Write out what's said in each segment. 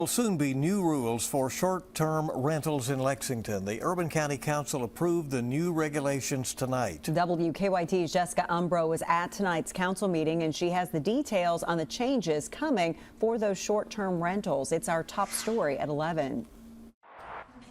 Will soon be new rules for short-term rentals in Lexington. The Urban County Council approved the new regulations tonight. WKYT's Jessica Umbro was at tonight's council meeting, and she has the details on the changes coming for those short-term rentals. It's our top story at 11.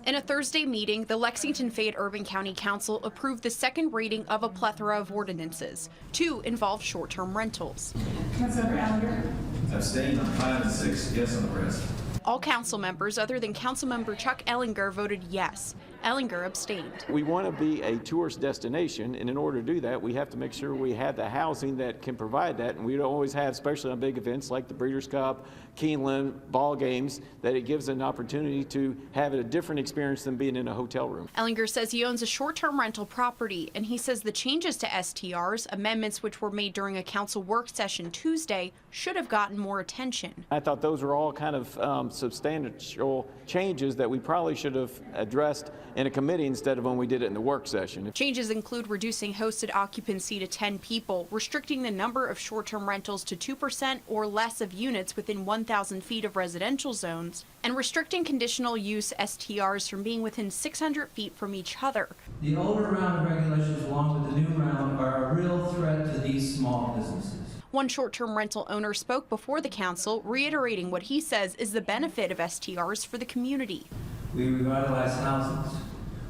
In a Thursday meeting, the Lexington-Fayette Urban County Council approved the second reading of a plethora of ordinances. Two involve short-term rentals. Councilmember Ellinger? Abstain on 5 and 6, yes on the rest. All council members other than Councilmember Chuck Ellinger voted yes. Ellinger abstained. We want to be a tourist destination, and in order to do that, we have to make sure we have the housing that can provide that, and we don't always have, especially on big events like the Breeders' Cup, Keeneland, ball games, that it gives an opportunity to have a different experience than being in a hotel room. Ellinger says he owns a short-term rental property, and he says the changes to STRs, amendments which were made during a council work session Tuesday, should have gotten more attention. I thought those were all kind of substantial changes that we probably should have addressed in a committee instead of when we did it in the work session. Changes include reducing hosted occupancy to 10 people, restricting the number of short-term rentals to 2% or less of units within 1,000 feet of residential zones, and restricting conditional use STRs from being within 600 feet from each other. The older round of regulations along with the new round are a real threat to these small businesses. One short-term rental owner spoke before the council, reiterating what he says is the benefit of STRs for the community. We revitalize houses.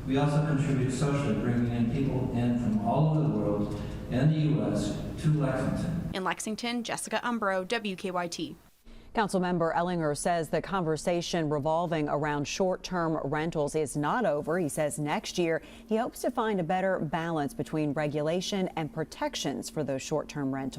We also contribute socially, bringing in people from all over the world and the U.S. to Lexington. In Lexington, Jessica Umbro, WKYT. Councilmember Ellinger says the conversation revolving around short-term rentals is not over. He says next year he hopes to find a better balance between regulation and protections for those short-term rentals.